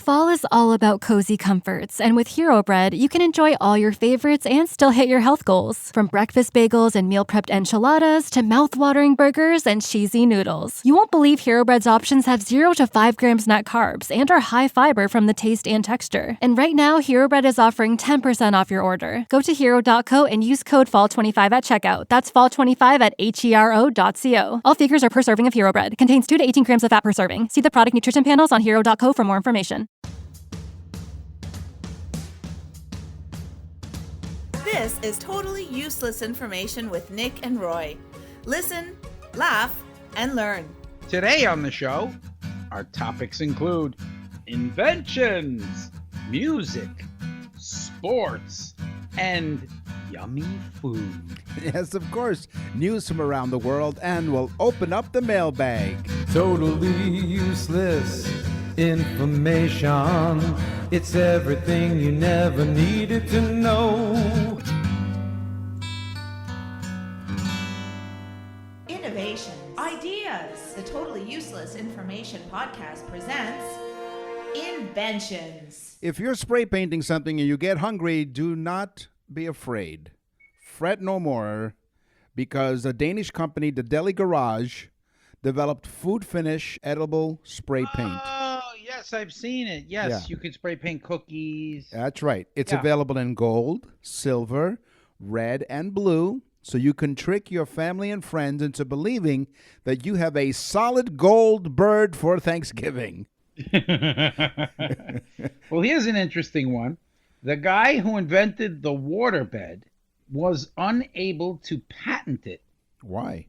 Fall is all about cozy comforts, and with Hero Bread, you can enjoy all your favorites and still hit your health goals. From breakfast bagels and meal prepped enchiladas to mouth-watering burgers and cheesy noodles. You won't believe Hero Bread's options have 0 to 5 grams net carbs and are high fiber from the taste and texture. And right now, Hero Bread is offering 10% off your order. Go to hero.co and use code FALL25 at checkout. That's FALL25 at hero.co. All figures are per serving of Hero Bread. Contains 2 to 18 grams of fat per serving. See the product nutrition panels on hero.co for more information. This is Totally Useless Information with Nick and Roy. Listen, laugh, and learn. Today on the show, our topics include inventions, music, sports, and yummy food. Yes, of course. News from around the world, and we'll open up the mailbag. Totally useless information. It's everything you never needed to know. Innovations, ideas. The Totally Useless Information Podcast presents Inventions. If you're spray painting something and you get hungry, do not be afraid. Fret no more, because the Danish company, the Deli Garage, developed food finish edible spray paint. Oh, yes, I've seen it. Yes, Yeah. You could spray paint cookies. That's right. It's Yeah. available in gold, silver, red, and blue, so you can trick your family and friends into believing that you have a solid gold bird for Thanksgiving. Well, here's an interesting one. The guy who invented the waterbed was unable to patent it. Why?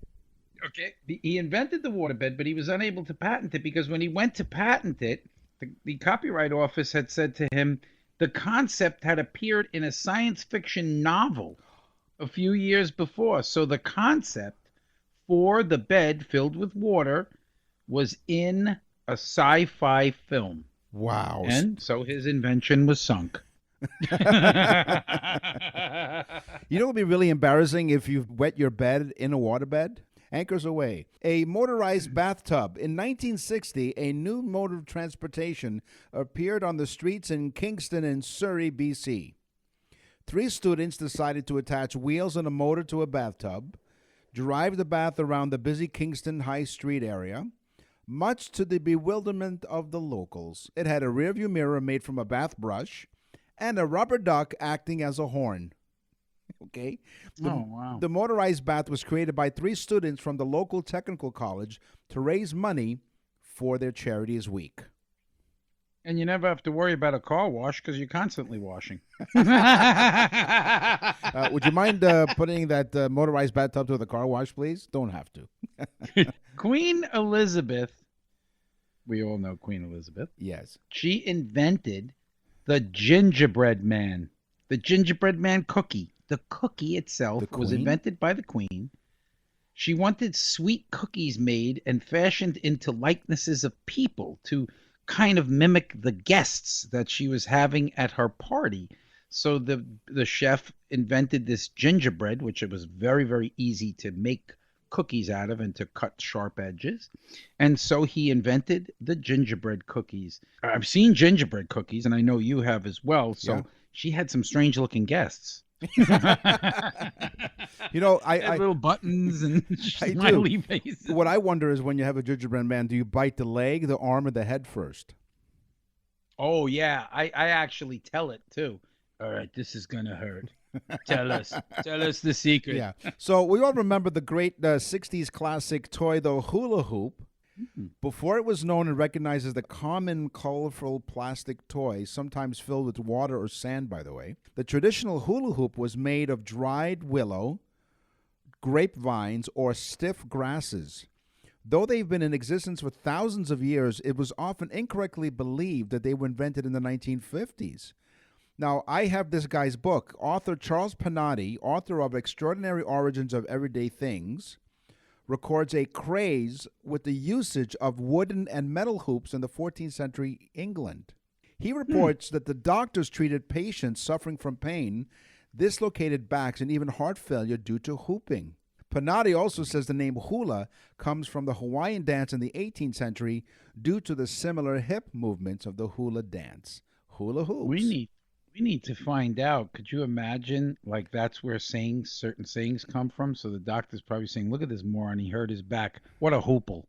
Okay. He invented the waterbed, but he was unable to patent it because when he went to patent it, the Copyright Office had said to him the concept had appeared in a science fiction novel a few years before. So the concept for the bed filled with water was in a sci-fi film. Wow. And so his invention was sunk. You know what would be really embarrassing if you wet your bed in a waterbed? Anchors away. A motorized bathtub. In 1960, a new mode of transportation appeared on the streets in Kingston and Surrey, BC. 3 students decided to attach wheels and a motor to a bathtub, drive the bath around the busy Kingston High Street area. Much to the bewilderment of the locals, it had a rearview mirror made from a bath brush and a rubber duck acting as a horn. Okay. Wow. The motorized bath was created by 3 students from the local technical college to raise money for their charities week. And you never have to worry about a car wash because you're constantly washing. Would you mind putting that motorized bathtub to the car wash, please? Don't have to. Queen Elizabeth, we all know Queen Elizabeth. Yes. She invented the gingerbread man. The gingerbread man cookie. The cookie itself was Queen? invented by the Queen. She wanted sweet cookies made and fashioned into likenesses of people to kind of mimic the guests that she was having at her party. So the chef invented this gingerbread, which it was very, very easy to make cookies out of and to cut sharp edges. And so he invented the gingerbread cookies. I've seen gingerbread cookies, and I know you have as well. So Yeah. she had some strange looking guests. You know, Had I little buttons and I do. smiley faces. What I wonder is when you have a gingerbread man, do you bite the leg, the arm, or the head first? Oh, yeah. I actually tell it, too. All right, this is going to hurt. Tell us the secret. Yeah. So we all remember the great 60s classic toy, the hula hoop. Before it was known and recognized as the common colorful plastic toy, sometimes filled with water or sand, by the way, the traditional hula hoop was made of dried willow, grapevines, or stiff grasses. Though they've been in existence for thousands of years, it was often incorrectly believed that they were invented in the 1950s. Now, I have this guy's book. Author Charles Panatti, author of Extraordinary Origins of Everyday Things, records a craze with the usage of wooden and metal hoops in the 14th century England. He reports that the doctors treated patients suffering from pain, dislocated backs, and even heart failure due to hooping. Panati also says the name hula comes from the Hawaiian dance in the 18th century due to the similar hip movements of the hula dance. Hula hoops. We need to find out. Could you imagine, like, that's where certain sayings come from? So the doctor's probably saying, "Look at this moron. He hurt his back. What a hoople."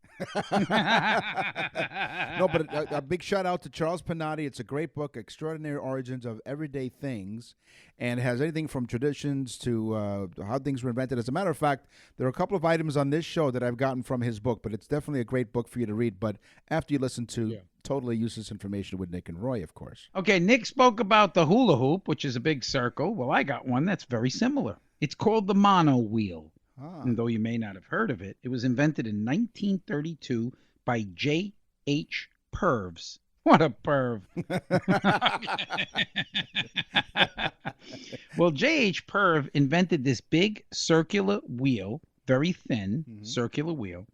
No, but a big shout out to Charles Panati. It's a great book, Extraordinary Origins of Everyday Things, and it has anything from traditions to how things were invented. As a matter of fact, there are a couple of items on this show that I've gotten from his book, but it's definitely a great book for you to read. But after you listen to Totally Useless Information with Nick and Roy, of course. Okay, Nick spoke about the hula hoop, which is a big circle. Well, I got one that's very similar. It's called the mono wheel. And though you may not have heard of it, it was invented in 1932 by J.H. Purves. What a perv. Well, J.H. Purv invented this big circular wheel, very thin circular wheel,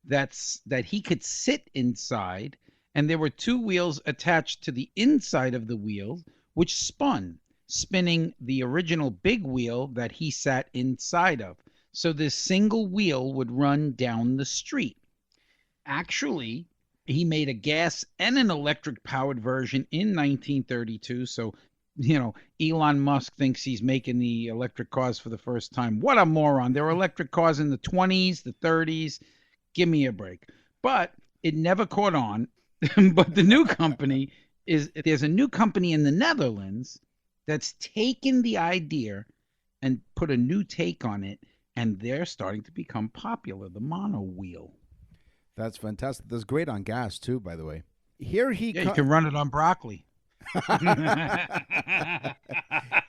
that he could sit inside, and there were two wheels attached to the inside of the wheel, which spinning the original big wheel that he sat inside of. So this single wheel would run down the street. Actually, he made a gas and an electric powered version in 1932. So, Elon Musk thinks he's making the electric cars for the first time. What a moron. There were electric cars in the 20s, the 30s. Give me a break. But it never caught on. But the new company there's a new company in the Netherlands that's taken the idea and put a new take on it. And they're starting to become popular, the mono wheel. That's fantastic. That's great on gas, too, by the way. Here he you can run it on broccoli.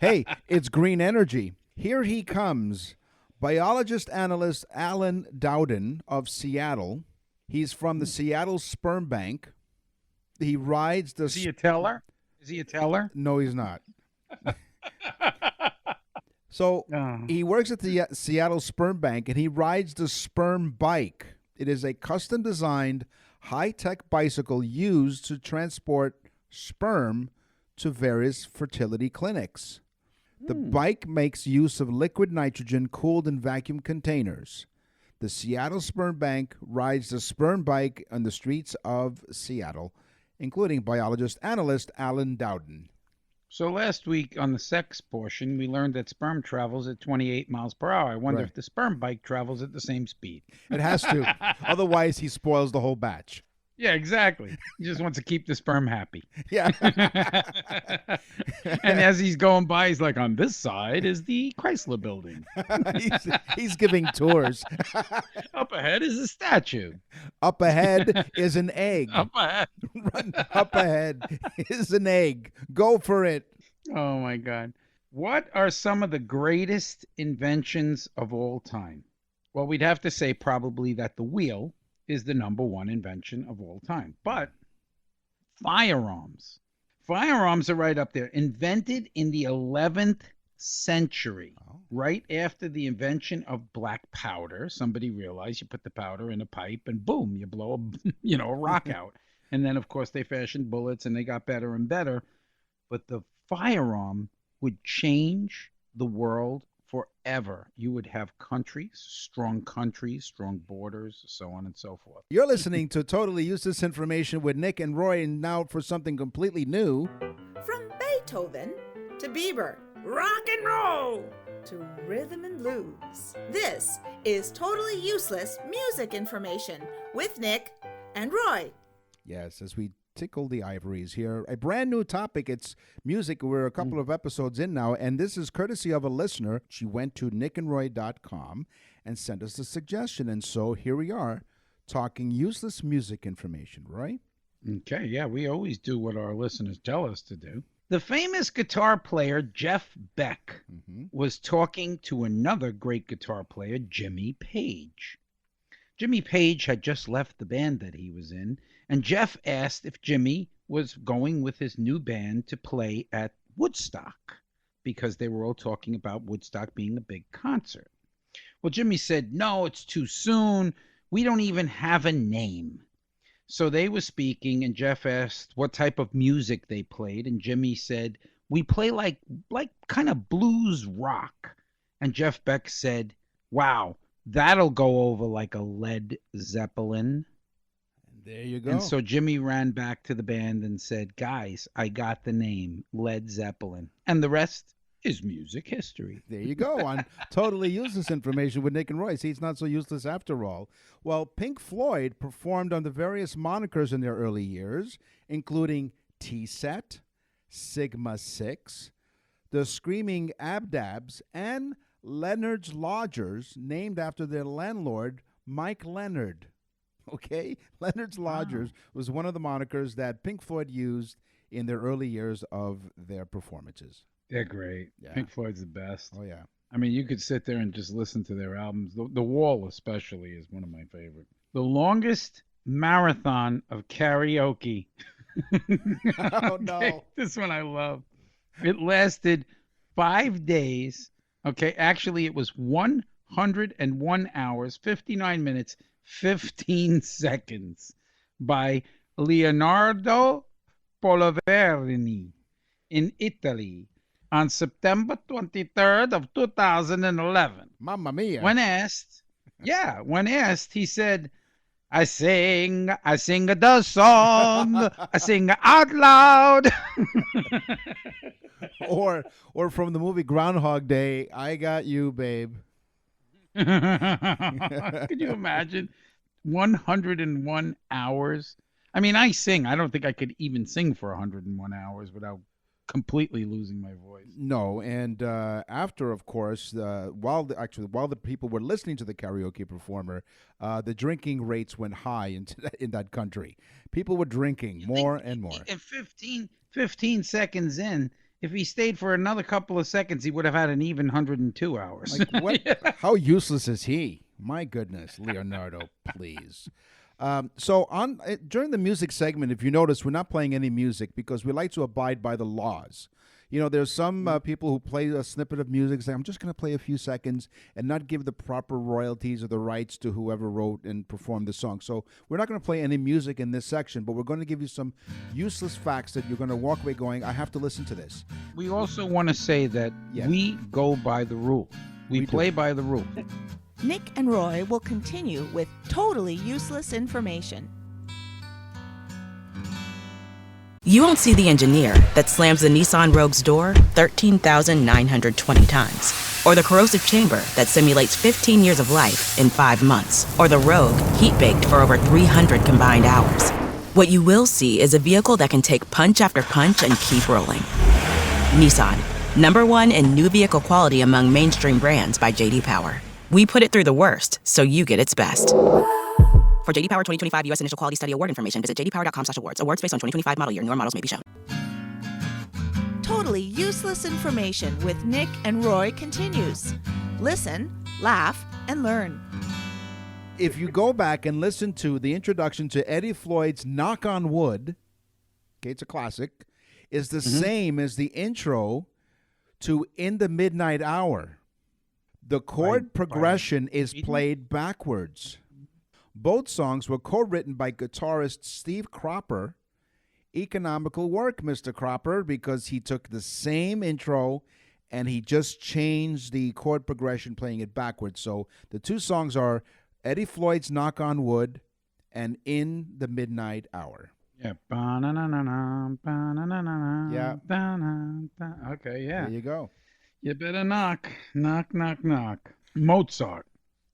Hey, it's green energy. Here he comes. Biologist analyst Alan Dowden of Seattle. He's from the Seattle Sperm Bank. He rides the... Is he a teller? No, he's not. So he works at the Seattle Sperm Bank, and he rides the sperm bike. It is a custom-designed, high-tech bicycle used to transport sperm to various fertility clinics. The bike makes use of liquid nitrogen cooled in vacuum containers. The Seattle Sperm Bank rides the sperm bike on the streets of Seattle, including biologist analyst Alan Dowden. So last week on the sex portion, we learned that sperm travels at 28 miles per hour. I wonder if the sperm bike travels at the same speed. It has to. Otherwise, he spoils the whole batch. Yeah, exactly. He just wants to keep the sperm happy. Yeah. And as he's going by, he's like, on this side is the Chrysler building. he's giving tours. Up ahead is a statue. Up ahead is an egg. Up ahead. Up ahead is an egg. Go for it. Oh, my God. What are some of the greatest inventions of all time? Well, we'd have to say probably that the wheel is the number one invention of all time. But firearms. Firearms are right up there. Invented in the 11th century, right after the invention of black powder. Somebody realized you put the powder in a pipe and boom, you blow a rock out. And then, of course, they fashioned bullets and they got better and better. But the firearm would change the world forever. You would have countries, strong borders, so on and so forth. You're listening to Totally Useless Information with Nick and Roy, and now for something completely new. From Beethoven to Bieber, rock and roll to rhythm and blues. This is Totally Useless Music Information with Nick and Roy. Yes, as we tickle the ivories here. A brand new topic. It's music. We're a couple of episodes in now, and this is courtesy of a listener. She went to nickandroy.com and sent us a suggestion, and so here we are talking useless music information, right? Okay, yeah, we always do what our listeners tell us to do. The famous guitar player Jeff Beck was talking to another great guitar player, Jimmy Page. Jimmy Page had just left the band that he was in, and Jeff asked if Jimmy was going with his new band to play at Woodstock, because they were all talking about Woodstock being a big concert. Well, Jimmy said, no, it's too soon. We don't even have a name. So they were speaking, and Jeff asked what type of music they played, and Jimmy said, we play like kind of blues rock. And Jeff Beck said, wow, That'll go over like a Led Zeppelin. There you go. And so Jimmy ran back to the band and said, guys, I got the name Led Zeppelin. And the rest is music history. There you go on totally useless information with Nick and Roy. See, it's not so useless after all. Well, Pink Floyd performed under various monikers in their early years, including T-Set, Sigma 6, the Screaming Abdabs, and Leonard's Lodgers, named after their landlord, Mike Leonard. Okay? Leonard's Lodgers was one of the monikers that Pink Floyd used in their early years of their performances. They're great. Yeah. Pink Floyd's the best. Oh, yeah. I mean, you could sit there and just listen to their albums. The Wall especially is one of my favorite. The longest marathon of karaoke. Oh, no. Okay, this one I love. It lasted 5 days. Okay, actually, it was 101 hours, 59 minutes, 15 seconds by Leonardo Poloverini in Italy on September 23rd of 2011. Mamma mia. When asked, he said, I sing the song, I sing out loud. or from the movie Groundhog Day, I got you, babe. Could you imagine 101 hours? I mean, I sing. I don't think I could even sing for 101 hours without completely losing my voice. No, and after, of course, while the people were listening to the karaoke performer, the drinking rates went high in that country. People were drinking more and more. And 15 seconds in, if he stayed for another couple of seconds, he would have had an even 102 hours. Like what? Yeah. How useless is he? My goodness, Leonardo, please. So during the music segment, if you notice, we're not playing any music because we like to abide by the laws. You know, there's some people who play a snippet of music, say, I'm just going to play a few seconds and not give the proper royalties or the rights to whoever wrote and performed the song. So we're not going to play any music in this section, but we're going to give you some useless facts that you're going to walk away going, I have to listen to this. We also want to say that we go by the rule. We play by the rule. Nick and Roy will continue with totally useless information. You won't see the engineer that slams the Nissan Rogue's door 13,920 times. Or the corrosive chamber that simulates 15 years of life in 5 months. Or the Rogue heat-baked for over 300 combined hours. What you will see is a vehicle that can take punch after punch and keep rolling. Nissan, #1 in new vehicle quality among mainstream brands by J.D. Power. We put it through the worst, so you get its best. For J.D. Power 2025 U.S. Initial Quality Study Award information, visit jdpower.com/awards. Awards based on 2025 model year. Newer models may be shown. Totally useless information with Nick and Roy continues. Listen, laugh, and learn. If you go back and listen to the introduction to Eddie Floyd's Knock on Wood, okay, it's a classic, is the same as the intro to In the Midnight Hour. The chord progression is played backwards. Both songs were co-written by guitarist Steve Cropper. Economical work, Mr. Cropper, because he took the same intro and he just changed the chord progression, playing it backwards. So the two songs are Eddie Floyd's Knock on Wood and In the Midnight Hour. Yeah. Yeah. Okay, yeah. There you go. You better knock. Knock, knock, knock. Mozart,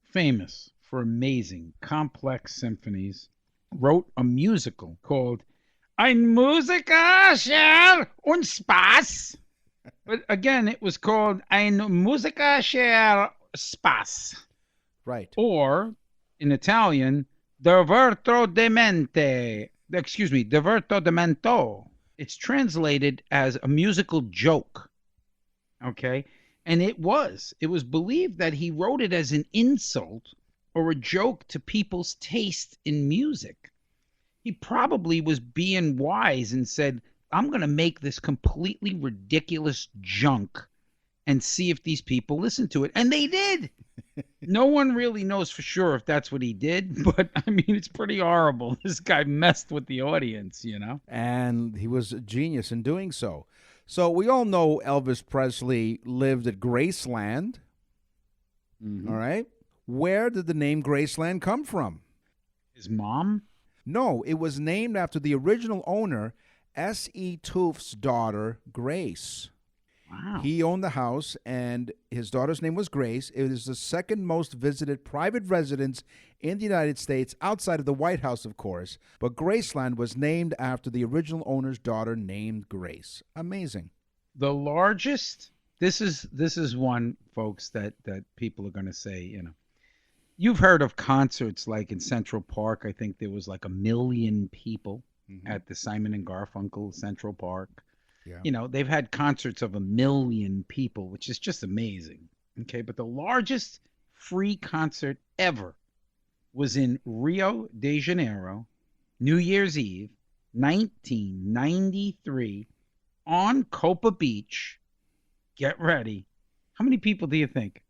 famous for amazing, complex symphonies, wrote a musical called Ein Musiker Scher und Spaß. But again, it was called Ein Musiker Scher Spaß. Right. Or, in Italian, Diverto Demento. It's translated as a musical joke. Okay? And it was believed that he wrote it as an insult or a joke to people's taste in music. He probably was being wise and said, I'm going to make this completely ridiculous junk and see if these people listen to it. And they did. No one really knows for sure if that's what he did, but I mean, it's pretty horrible. This guy messed with the audience, you know? And he was a genius in doing so. So we all know Elvis Presley lived at Graceland. Mm-hmm. All right. Where did the name Graceland come from? His mom? No, it was named after the original owner, S.E. Tooth's daughter, Grace. Wow. He owned the house, and his daughter's name was Grace. It is the second most visited private residence in the United States, outside of the White House, of course. But Graceland was named after the original owner's daughter, named Grace. Amazing. The largest, this is one, folks, that people are going to say, you've heard of concerts like in Central Park. I think there was like 1 million people at the Simon and Garfunkel Central Park. Yeah. They've had concerts of 1 million people, which is just amazing. Okay, but the largest free concert ever was in Rio de Janeiro, New Year's Eve, 1993, on Copa Beach. Get ready. How many people do you think?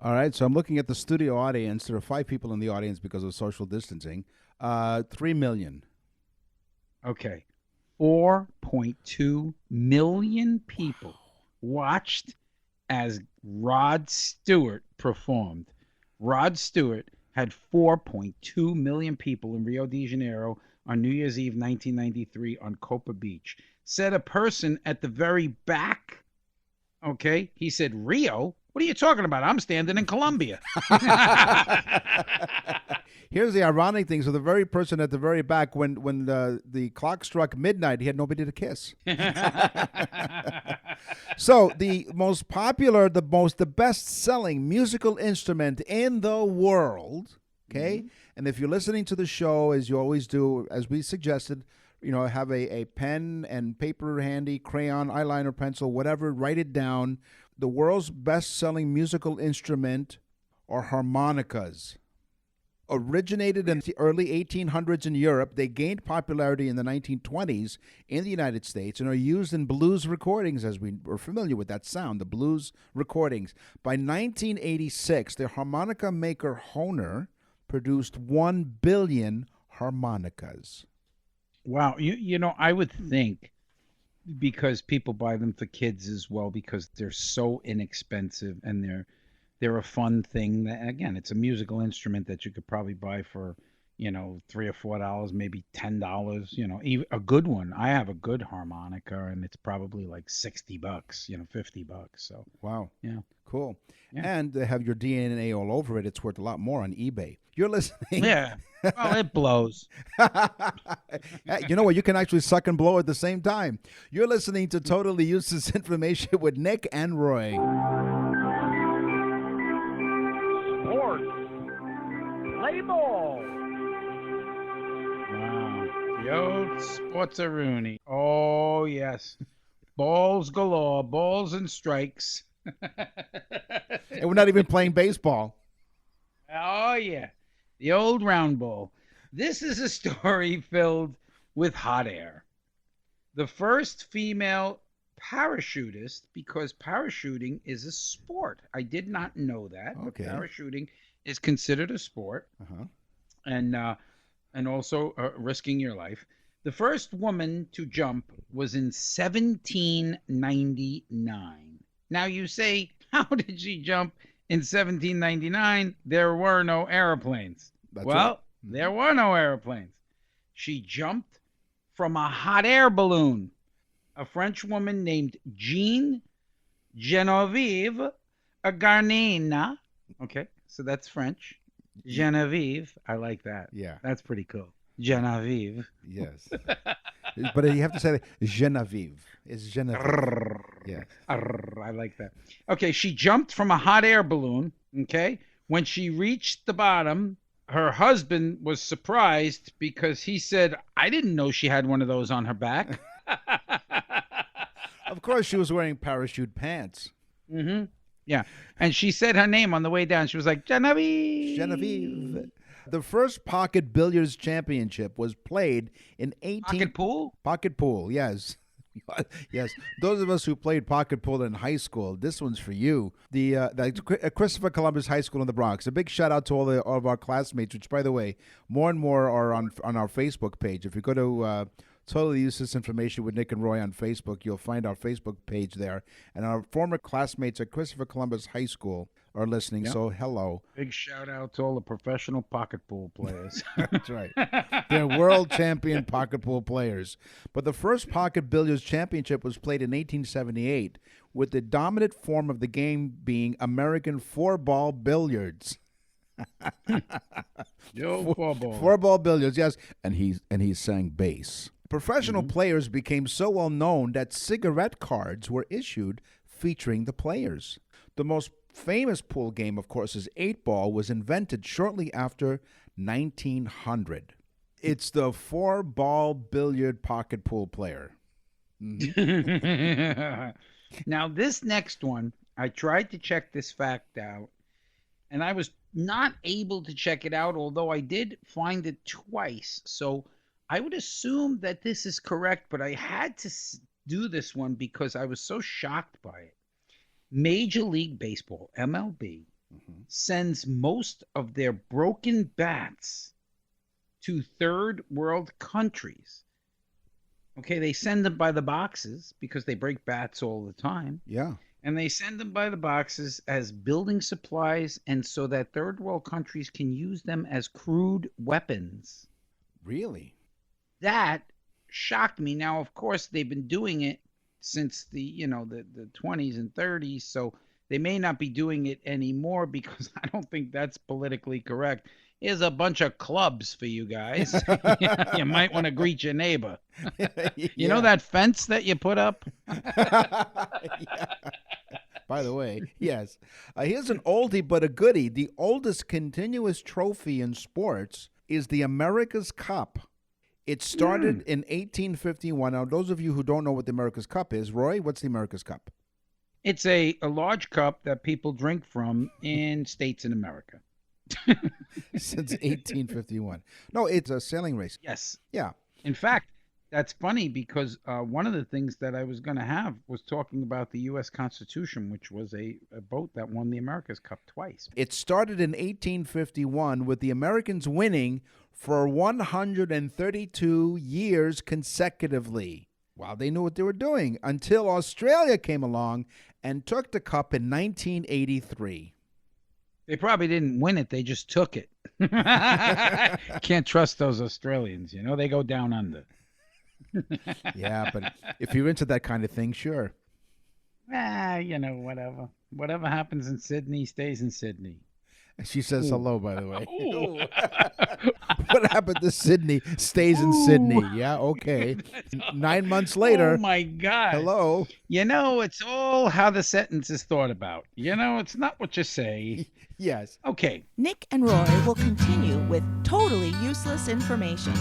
All right, so I'm looking at the studio audience. There are 5 people in the audience because of social distancing. 3 million. Okay. 4.2 million people watched as Rod Stewart performed. Rod Stewart had 4.2 million people in Rio de Janeiro on New Year's Eve 1993 on Copa Beach. Said a person at the very back, okay, he said, Rio? What are you talking about? I'm standing in Colombia. Here's the ironic thing. So the very person at the very back, when the clock struck midnight, he had nobody to kiss. So the most popular, the best-selling musical instrument in the world, okay? And if you're listening to the show, as you always do, as we suggested, have a pen and paper handy, crayon, eyeliner, pencil, whatever, write it down. The world's best-selling musical instrument are harmonicas. Originated in the early 1800s in Europe, they gained popularity in the 1920s in the United States and are used in blues recordings, as we are familiar with that sound, the blues recordings. By 1986, the harmonica maker Hohner produced 1 billion harmonicas. Wow. I would think, because people buy them for kids as well, because they're so inexpensive and they're a fun thing. Again, it's a musical instrument that you could probably buy for, $3 or $4, maybe $10, even a good one. I have a good harmonica and it's probably like $60, $50. So, wow. Yeah. Cool. Yeah. And they have your DNA all over it. It's worth a lot more on eBay. You're listening. Yeah. Well, it blows. You know what? You can actually suck and blow at the same time. You're listening to Totally Useless Information with Nick and Roy. Sports. Play ball. Wow. Yo, sports-a-rooney. Oh, yes. Balls galore. Balls and strikes. And we're not even playing baseball. Oh, yeah. The old round ball. This is a story filled with hot air. The first female parachutist, because parachuting is a sport. I did not know that. Okay. But parachuting is considered a sport. Uh-huh. And also risking your life. The first woman to jump was in 1799. Now you say, how did she jump in 1799? There were no airplanes. That's well, right. there were no airplanes. She jumped from a hot air balloon. A French woman named Jean Genevieve Garnina. Okay, so that's French. Genevieve. I like that. Yeah. That's pretty cool. Genevieve. Yes. But you have to say that Genevieve. It's Genevieve. Yes. I like that. Okay, she jumped from a hot air balloon. Okay. When she reached the bottom, her husband was surprised because he said, I didn't know she had one of those on her back. Of course, she was wearing parachute pants. Mm-hmm. Yeah. And she said her name on the way down. She was like, Genevieve. Genevieve. The first pocket billiards championship was played in 18... Pocket pool? Pocket pool, yes. Yes. Those of us who played pocket pool in high school, this one's for you. The Christopher Columbus High School in the Bronx. A big shout out to all of our classmates, which, by the way, more and more are on our Facebook page. If you go to Totally Useless Information with Nick and Roy on Facebook. You'll find our Facebook page there. And our former classmates at Christopher Columbus High School are listening, so hello. Big shout out to all the professional pocket pool players. That's right. They're world champion pocket pool players. But the first pocket billiards championship was played in 1878, with the dominant form of the game being American four-ball billiards. Yo, four-ball. Four-ball billiards, yes. And he's saying bass. Professional players became so well known that cigarette cards were issued featuring the players. The most famous pool game, of course, is 8-ball, was invented shortly after 1900. It's the four-ball billiard pocket pool player. Now, this next one, I tried to check this fact out, and I was not able to check it out, although I did find it twice. So I would assume that this is correct, but I had to do this one because I was so shocked by it. Major League Baseball, MLB, sends most of their broken bats to third world countries. Okay, they send them by the boxes because they break bats all the time. Yeah. And they send them by the boxes as building supplies, and so that third world countries can use them as crude weapons. Really? That shocked me. Now, of course, they've been doing it since the 20s and 30s, so they may not be doing it anymore because I don't think that's politically correct. Here's a bunch of clubs for you guys. You might want to greet your neighbor. You know that fence that you put up? By the way, yes. Here's an oldie but a goodie. The oldest continuous trophy in sports is the America's Cup. It started in 1851. Now, those of you who don't know what the America's Cup is, Roy, what's the America's Cup? It's a large cup that people drink from in states in America. Since 1851. No, it's a sailing race. Yes. Yeah. In fact, that's funny because one of the things that I was going to have was talking about the U.S. Constitution, which was a boat that won the America's Cup twice. It started in 1851 with the Americans winning for 132 years consecutively. Wow, they knew what they were doing until Australia came along and took the cup in 1983. They probably didn't win it. They just took it. Can't trust those Australians. They go down under. Yeah, but if you're into that kind of thing, sure. Whatever. Whatever happens in Sydney stays in Sydney. She says hello, by the way. What happened to Sydney stays in Sydney. Yeah, okay. 9 months later. Oh, my God. Hello. It's all how the sentence is thought about. It's not what you say. Yes. Okay. Nick and Roy will continue with totally useless information.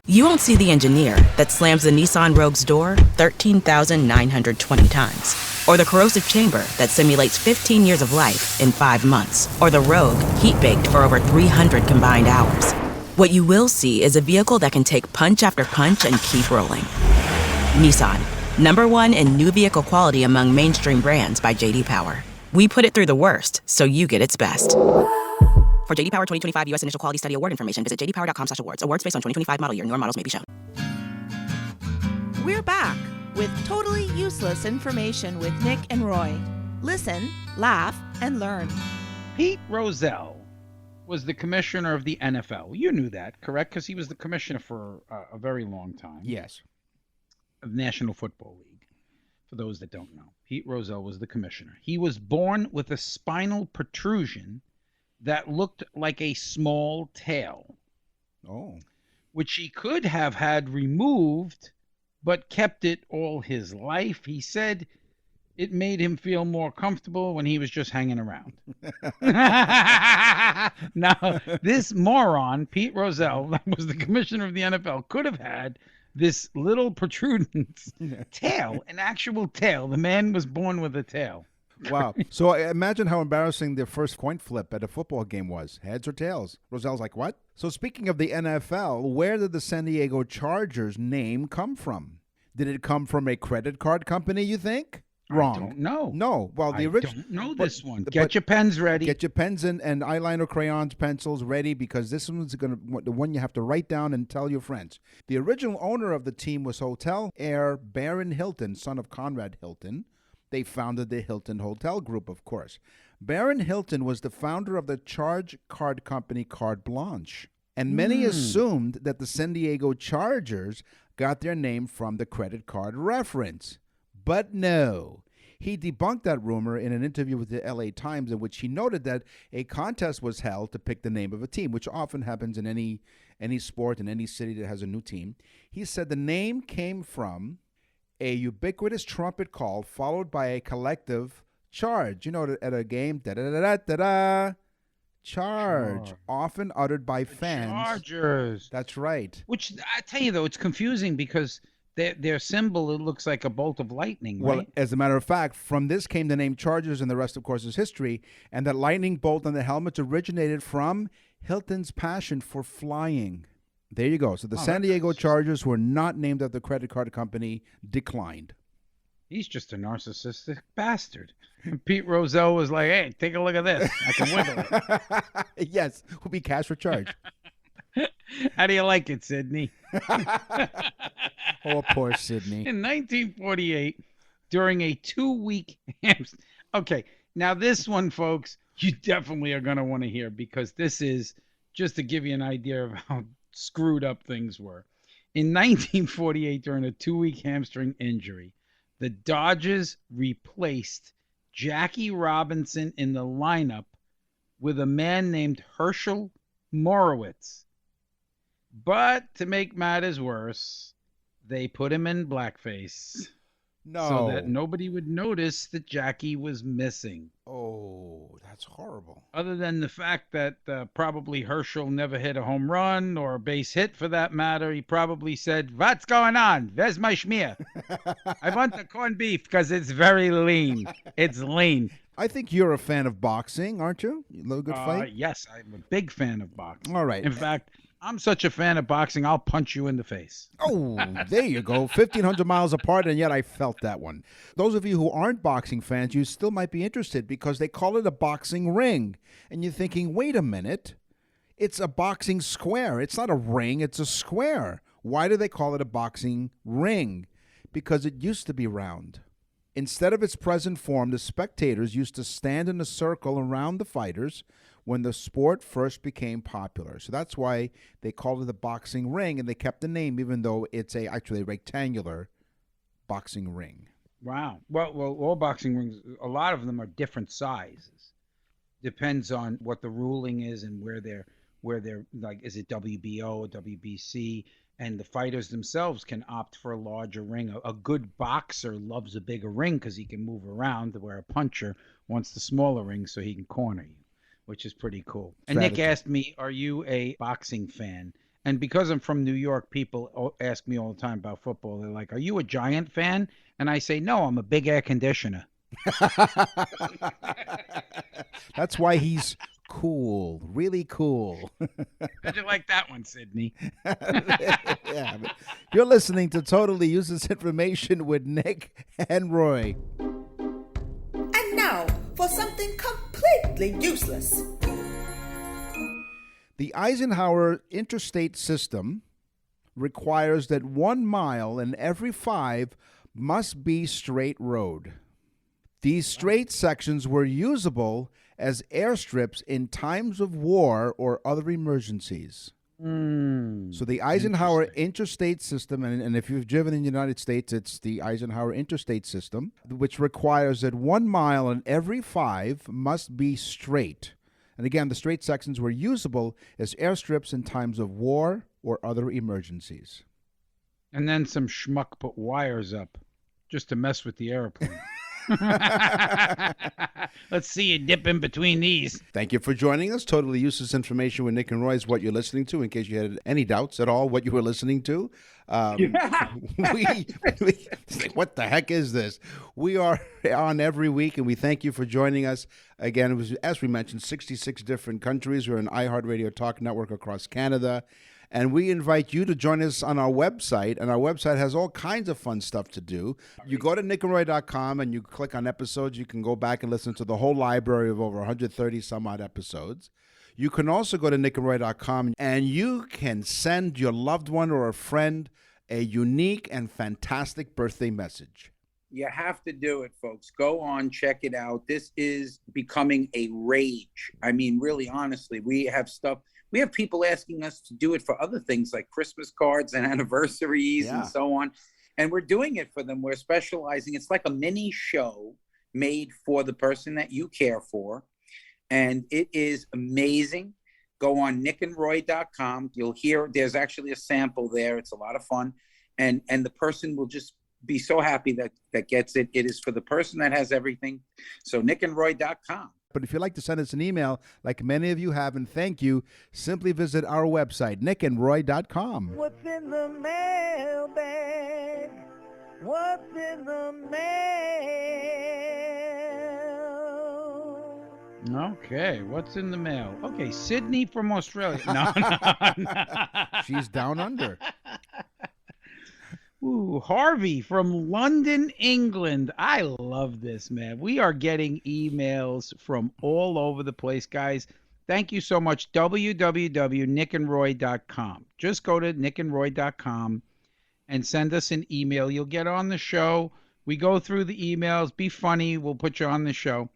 You won't see the engineer that slams the Nissan Rogue's door 13,920 times, or the corrosive chamber that simulates 15 years of life in 5 months, or the Rogue heat-baked for over 300 combined hours. What you will see is a vehicle that can take punch after punch and keep rolling. Nissan, #1 in new vehicle quality among mainstream brands by J.D. Power. We put it through the worst, so you get its best. For J.D. Power 2025 U.S. Initial Quality Study Award information, visit jdpower.com/awards. Awards based on 2025 model year. Newer models may be shown. We're back with totally useless information with Nick and Roy. Listen, laugh, and learn. Pete Rozelle was the commissioner of the NFL. You knew that, correct? Because he was the commissioner for a very long time. Yes. Of the National Football League. For those that don't know, Pete Rozelle was the commissioner. He was born with a spinal protrusion that looked like a small tail. Oh. Which he could have had removed, but kept it all his life. He said it made him feel more comfortable when he was just hanging around. Now, this moron, Pete Rozelle, that was the commissioner of the NFL, could have had this little protruding tail, an actual tail. The man was born with a tail. Wow. So imagine how embarrassing the first coin flip at a football game was. Heads or tails? Roselle's like, what? So speaking of the NFL, where did the San Diego Chargers name come from? Did it come from a credit card company, you think? Wrong. I don't know. No. Well, the I original. don't know this one. Get your pens ready. Get your pens and eyeliner, crayons, pencils ready, because this one's the one you have to write down and tell your friends. The original owner of the team was hotel heir Baron Hilton, son of Conrad Hilton. They founded the Hilton Hotel Group, of course. Baron Hilton was the founder of the charge card company Carte Blanche. And many assumed that the San Diego Chargers got their name from the credit card reference. But no. He debunked that rumor in an interview with the LA Times, in which he noted that a contest was held to pick the name of a team, which often happens in any sport in any city that has a new team. He said the name came from a ubiquitous trumpet call followed by a collective charge. You know, at a game, da-da-da-da-da-da, charge, often uttered by fans. Chargers. That's right. Which, I tell you, though, it's confusing because their symbol, it looks like a bolt of lightning, right? Well, as a matter of fact, from this came the name Chargers, and the rest, of course, is history. And that lightning bolt on the helmets originated from Hilton's passion for flying. There you go. So the San Diego Chargers were not named after the credit card company, declined. He's just a narcissistic bastard. And Pete Rozelle was like, hey, take a look at this. I can wiggle it. Yes, will be cash for charge. How do you like it, Sidney? Oh, poor Sidney. In 1948, during a 2-week hamster. Okay, now this one, folks, you definitely are going to want to hear, because this is just to give you an idea of how screwed up things were. In 1948, during a 2-week hamstring injury, the Dodgers replaced Jackie Robinson in the lineup with a man named Herschel Morowitz. But to make matters worse, they put him in blackface. No. So that nobody would notice that Jackie was missing. Oh, that's horrible. Other than the fact that probably Herschel never hit a home run or a base hit for that matter, he probably said, "What's going on? Where's my schmear? I want the corned beef because it's very lean. It's lean." I think you're a fan of boxing, aren't you? You love a good fight? Yes, I'm a big fan of boxing. All right. In fact, I'm such a fan of boxing, I'll punch you in the face. Oh, there you go. 1,500 miles apart, and yet I felt that one. Those of you who aren't boxing fans, you still might be interested because they call it a boxing ring. And you're thinking, wait a minute. It's a boxing square. It's not a ring. It's a square. Why do they call it a boxing ring? Because it used to be round. Instead of its present form, the spectators used to stand in a circle around the fighters when the sport first became popular. So that's why they called it the boxing ring, and they kept the name even though it's actually a rectangular boxing ring. Wow. Well, all boxing rings, a lot of them are different sizes. Depends on what the ruling is and where they're like, is it WBO or WBC? And the fighters themselves can opt for a larger ring. A good boxer loves a bigger ring because he can move around, where a puncher wants the smaller ring so he can corner you, which is pretty cool. And Nick asked me, are you a boxing fan? And because I'm from New York, people ask me all the time about football. They're like, are you a Giant fan? And I say, no, I'm a big air conditioner. That's why he's cool, really cool. How'd you like that one, Sidney? Yeah, you're listening to Totally Useless Information with Nick and Roy. And now for something completely useless. The Eisenhower interstate system requires that 1 mile in every 5 must be straight road. These straight sections were usable as airstrips in times of war or other emergencies. So the Eisenhower interstate system, and if you've driven in the United States, it's the Eisenhower interstate system, which requires that 1 mile in every 5 must be straight. And again, the straight sections were usable as airstrips in times of war or other emergencies. And then some schmuck put wires up just to mess with the airplane. Let's see you dip in between these. Thank you for joining us. Totally Useless Information with Nick and Roy is what you're listening to, in case you had any doubts at all what you were listening to. We what the heck is this? We are on every week, and we thank you for joining us. Again, it was, as we mentioned, 66 different countries. We're an iHeartRadio Talk Network across Canada. And we invite you to join us on our website. And our website has all kinds of fun stuff to do. You go to nickandroy.com and you click on episodes. You can go back and listen to the whole library of over 130 some odd episodes. You can also go to nickandroy.com and you can send your loved one or a friend a unique and fantastic birthday message. You have to do it, folks. Go on, check it out. This is becoming a rage. I mean, really, honestly, we have people asking us to do it for other things like Christmas cards and anniversaries and so on. And we're doing it for them. We're specializing. It's like a mini show made for the person that you care for. And it is amazing. Go on nickandroy.com. You'll hear there's actually a sample there. It's a lot of fun. And the person will just be so happy that gets it. It is for the person that has everything. So nickandroy.com. But if you'd like to send us an email, like many of you have, and thank you, simply visit our website, nickandroy.com. What's in the mailbag? What's in the mail? Okay, what's in the mail? Okay, Sydney from Australia. No. She's down under. Ooh, Harvey from London, England. I love this, man. We are getting emails from all over the place, guys. Thank you so much. www.nickandroy.com. Just go to nickandroy.com and send us an email. You'll get on the show. We go through the emails. Be funny. We'll put you on the show.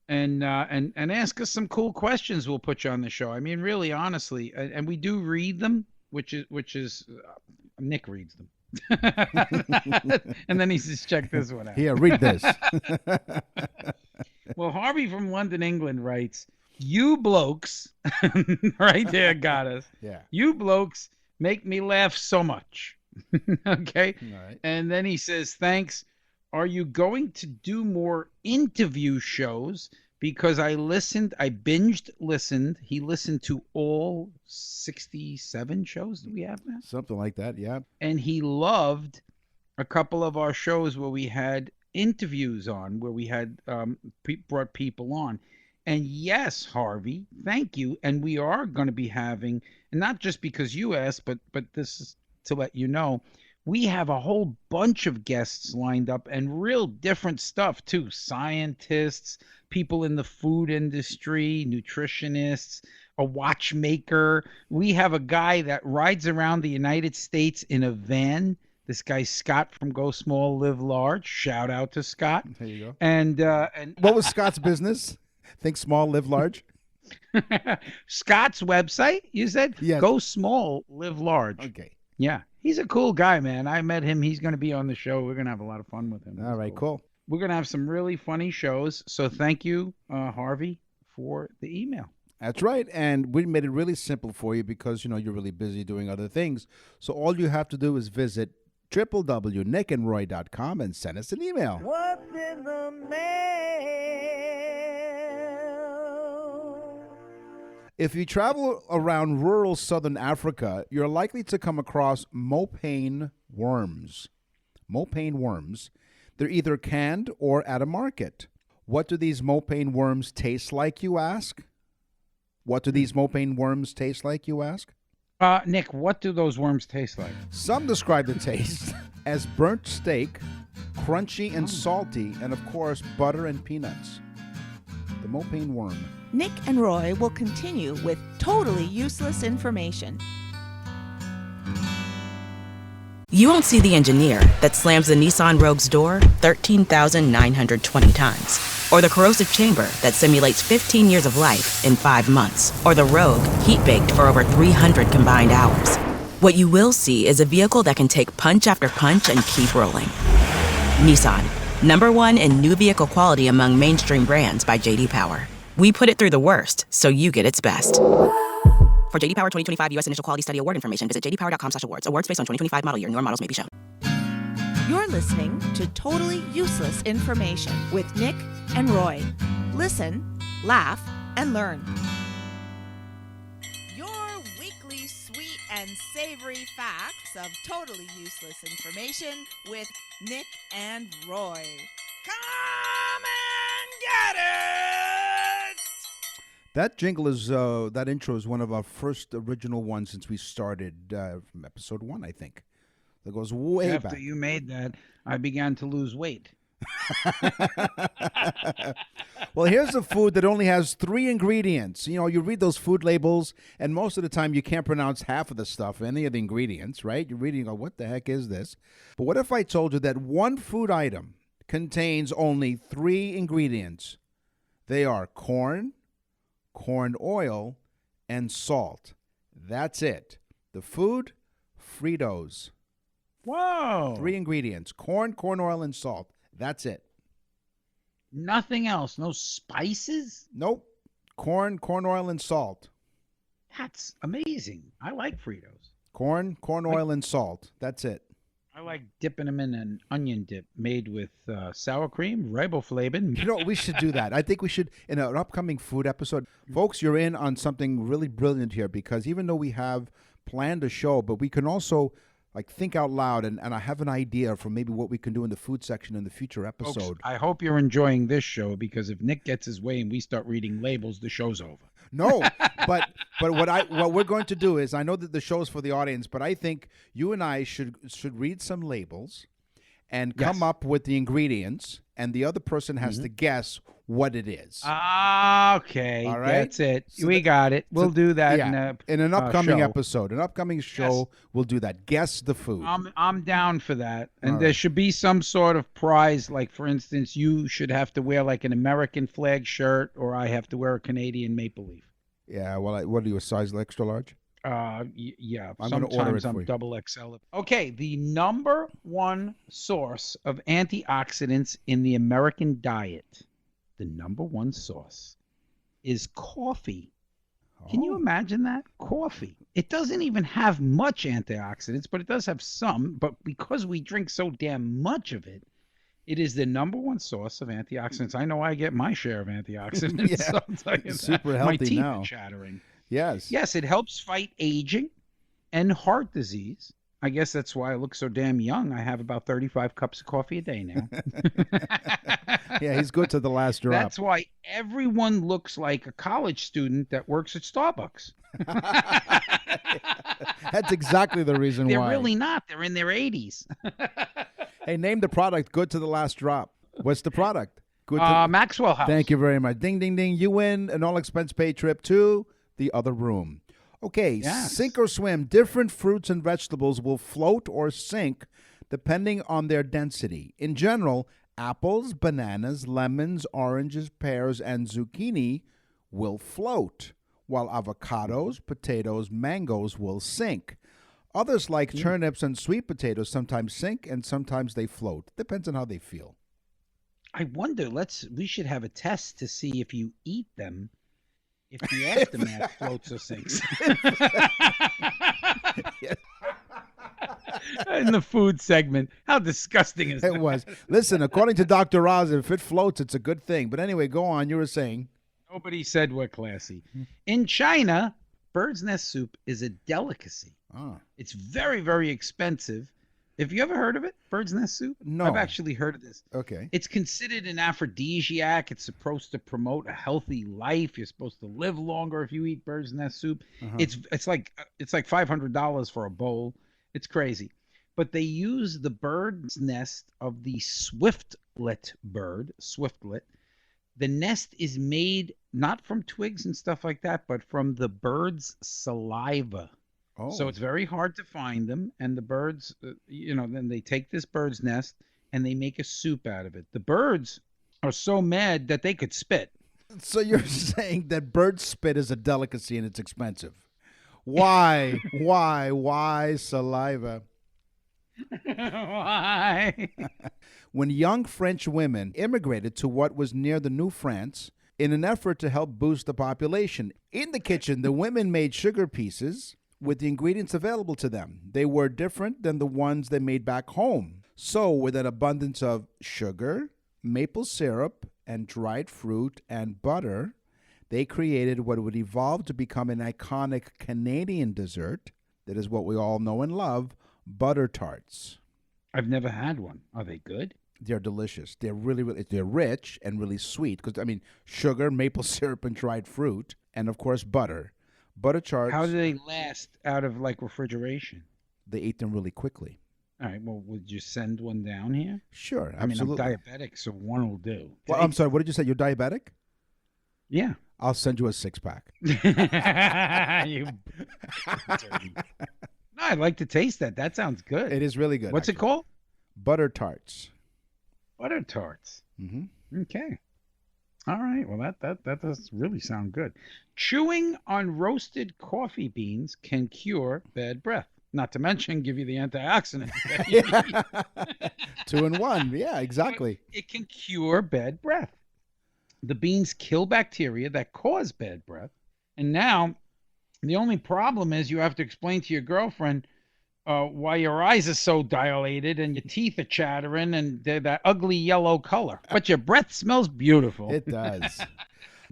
And ask us some cool questions. We'll put you on the show. I mean, really, honestly. And we do read them, which is Nick reads them. And then he says, check this one out. Here, read this. Well, Harvey from London, England writes, you blokes, right there, got us. Yeah. You blokes make me laugh so much. Okay. All right. And then he says, thanks. Are you going to do more interview shows? Because I binged listened. He listened to all 67 shows that we have now. Something like that, yeah. And he loved a couple of our shows where we had interviews on, where we had brought people on. And yes, Harvey, thank you. And we are going to be having, and not just because you asked, but this is to let you know, we have a whole bunch of guests lined up and real different stuff too. Scientists, people in the food industry, nutritionists, a watchmaker. We have a guy that rides around the United States in a van. This guy's Scott from Go Small, Live Large. Shout out to Scott. There you go. And what was Scott's business? Think small, live large? Scott's website, you said? Yes. Go Small, Live Large. Okay. Yeah. He's a cool guy, man. I met him. He's going to be on the show. We're going to have a lot of fun with him. All right, cool. We're going to have some really funny shows. So thank you, Harvey, for the email. That's right. And we made it really simple for you because, you're really busy doing other things. So all you have to do is visit www.nickandroy.com and send us an email. What's in the mail? If you travel around rural southern Africa, you're likely to come across mopane worms. Mopane worms. They're either canned or at a market. What do these mopane worms taste like, you ask? What do these mopane worms taste like, you ask? Nick, what do those worms taste like? Some describe the taste as burnt steak, crunchy and salty, and of course, butter and peanuts. The mopane worm. Nick and Roy will continue with totally useless information. You won't see the engineer that slams the Nissan Rogue's door 13,920 times. Or the corrosive chamber that simulates 15 years of life in 5 months. Or the Rogue heat-baked for over 300 combined hours. What you will see is a vehicle that can take punch after punch and keep rolling. Nissan, #1 in new vehicle quality among mainstream brands by J.D. Power. We put it through the worst, so you get its best. For J.D. Power 2025 U.S. Initial Quality Study Award information, visit jdpower.com/awards. Awards based on 2025 model year. Newer models may be shown. You're listening to Totally Useless Information with Nick and Roy. Listen, laugh, and learn. Your weekly sweet and savory facts of totally useless information with Nick and Roy. Come and get it! That jingle is that intro is one of our first original ones since we started from episode 1, I think. That goes way After back. you made that, I began to lose weight. Well, here's a food that only has 3 ingredients. You know, you read those food labels, and most of the time you can't pronounce half of the stuff, any of the ingredients, right? You're reading, go, what the heck is this? But what if I told you that one food item contains only 3 ingredients? They are corn oil, and salt. That's it. The food, Fritos. Whoa. 3 ingredients: corn oil, and salt. That's it. Nothing else. No spices? Nope. Corn oil, and salt. That's amazing. I like Fritos. Corn oil, and salt. That's it. I like dipping them in an onion dip made with sour cream, riboflavin. You know, we should do that. I think we should, in an upcoming food episode. Folks, you're in on something really brilliant here, because even though we have planned a show, but we can also think out loud, and I have an idea for maybe what we can do in the food section in the future episode. Folks, I hope you're enjoying this show, because if Nick gets his way and we start reading labels, the show's over. No, but what we're going to do is, I know that the show's for the audience, but I think you and I should read some labels and come up with the ingredients, and the other person has to guess what it is. Okay, all right, that's it. So we got it. We'll do that in an upcoming show. episode, an upcoming show. Yes. We'll do that. Guess the food. I'm down for that, and All there right. should be some sort of prize. Like, for instance, you should have to wear like an American flag shirt, or I have to wear a Canadian maple leaf. Yeah. Well, what are you, a size extra large? Yeah. I'm going to order it Sometimes for you. I'm double XL. Okay, the number 1 source of antioxidants in the American diet, the number 1 source, is coffee. Can you imagine that? Coffee. It doesn't even have much antioxidants, but it does have some. But because we drink so damn much of it, it is the number 1 source of antioxidants. I know I get my share of antioxidants. Yeah. So I'll tell you Super that. healthy My teeth now. are chattering. Yes. Yes, it helps fight aging and heart disease. I guess that's why I look so damn young. I have about 35 cups of coffee a day now. Yeah, he's good to the last drop. That's why everyone looks like a college student that works at Starbucks. That's exactly the reason They're why. really not. They're in their 80s. Hey, name the product. Good to the last drop. What's the product? Good to Maxwell House. Thank you very much. Ding, ding, ding. You win an all-expense-paid trip to the other room. Okay, Yes. Sink or swim. Different fruits and vegetables will float or sink depending on their density. In general, apples, bananas, lemons, oranges, pears, and zucchini will float, while avocados, potatoes, mangoes will sink. Others, like turnips and sweet potatoes, sometimes sink and sometimes they float. Depends on how they feel. I wonder, we should have a test to see if you eat them, if the aftermath floats or sinks. In the food segment. How disgusting is that? It was. Listen, according to Dr. Oz, if it floats, it's a good thing. But anyway, go on. You were saying. Nobody said we're classy. In China, bird's nest soup is a delicacy. It's very, very expensive. Have you ever heard of it? Bird's nest soup? No. I've actually heard of this. Okay. It's considered an aphrodisiac. It's supposed to promote a healthy life. You're supposed to live longer if you eat bird's nest soup. It's like $500 for a bowl. It's crazy. But they use the bird's nest of the swiftlet bird, swiftlet. The nest is made not from twigs and stuff like that, but from the bird's saliva. Oh. So it's very hard to find them. And the birds, then they take this bird's nest and they make a soup out of it. The birds are so mad that they could spit. So you're saying that bird spit is a delicacy and it's expensive. Why? Why saliva? Why? When young French women immigrated to what was near the New France in an effort to help boost the population, in the kitchen, the women made sugar pieces with the ingredients available to them. They were different than the ones they made back home. So, with an abundance of sugar, maple syrup, and dried fruit and butter, they created what would evolve to become an iconic Canadian dessert that is what we all know and love, butter tarts. I've never had one. Are they good? They're delicious. They're they're rich and really sweet. Because, I mean, sugar, maple syrup, and dried fruit. And, of course, butter. Butter tarts. How do they last out of like refrigeration? They ate them really quickly. All right. Well, would you send one down here? Sure, I mean, absolutely. I'm diabetic, so one will do. Well, I'm sorry, what did you say? You're diabetic? Yeah. I'll send you a 6-pack. You dirty. No, I'd like to taste that. That sounds good. It is really good. What's actually. it called? Butter tarts. Butter tarts. Mm-hmm. Okay. All right. Well, that does really sound good. Chewing on roasted coffee beans can cure bad breath. Not to mention give you the antioxidant. 2 in 1. Yeah, exactly. But it can cure bad breath. The beans kill bacteria that cause bad breath. And now the only problem is you have to explain to your girlfriend why your eyes are so dilated and your teeth are chattering and they're that ugly yellow color. But your breath smells beautiful. It does.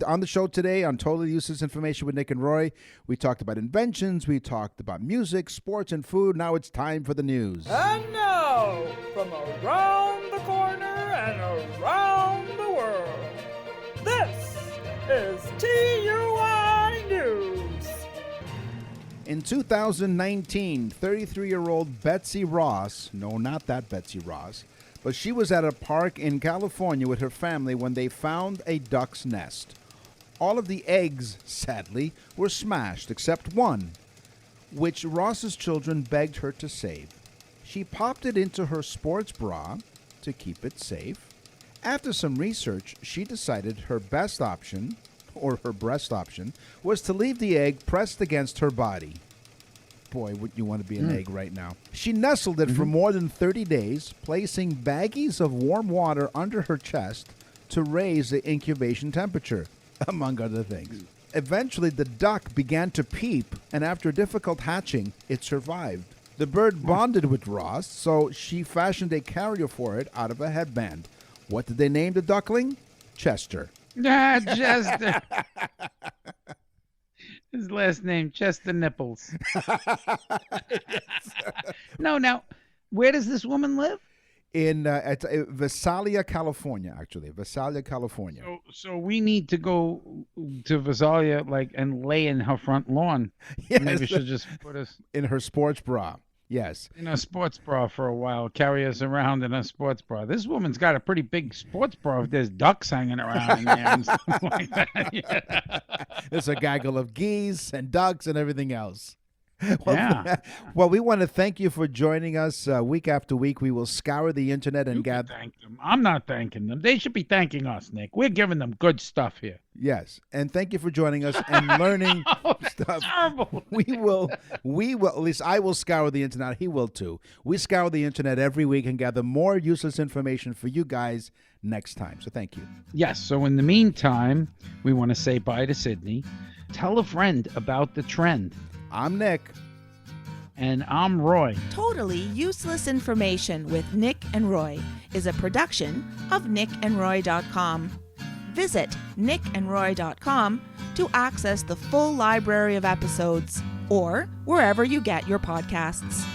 On the show today on Totally Useless Information with Nick and Roy, we talked about inventions, we talked about music, sports, and food. Now it's time for the news. And now, from around the corner and around the world, this is TUI News. In 2019, 33-year-old Betsy Ross, no, not that Betsy Ross, but she was at a park in California with her family when they found a duck's nest. All of the eggs, sadly, were smashed except one, which Ross's children begged her to save. She popped it into her sports bra to keep it safe. After some research, she decided her best option, or her breast option, was to leave the egg pressed against her body. Boy, would you want to be an egg right now. She nestled it for more than 30 days, placing baggies of warm water under her chest to raise the incubation temperature, among other things. Eventually, the duck began to peep, and after difficult hatching, it survived. The bird bonded with Ross, so she fashioned a carrier for it out of a headband. What did they name the duckling? Chester. Chester. His last name, Chester Nipples. No, now, where does this woman live? In Visalia, California, actually. Visalia, California. So we need to go to Visalia, and lay in her front lawn. Yes. Maybe she'll just put us in her sports bra. Yes. In a sports bra for a while, carry us around in a sports bra. This woman's got a pretty big sports bra if there's ducks hanging around in there and stuff like that. Yeah. There's a gaggle of geese and ducks and everything else. Well, Yeah. Well, we want to thank you for joining us week after week. We will scour the internet and gather. Thank them. I'm not thanking them. They should be thanking us, Nick. We're giving them good stuff here. Yes, and thank you for joining us and learning stuff. Terrible. We will. At least I will scour the internet. He will too. We scour the internet every week and gather more useless information for you guys next time. So thank you. Yes. So in the meantime, we want to say bye to Sydney. Tell a friend about the trend. I'm Nick. And I'm Roy. Totally Useless Information with Nick and Roy is a production of nickandroy.com. Visit nickandroy.com to access the full library of episodes or wherever you get your podcasts.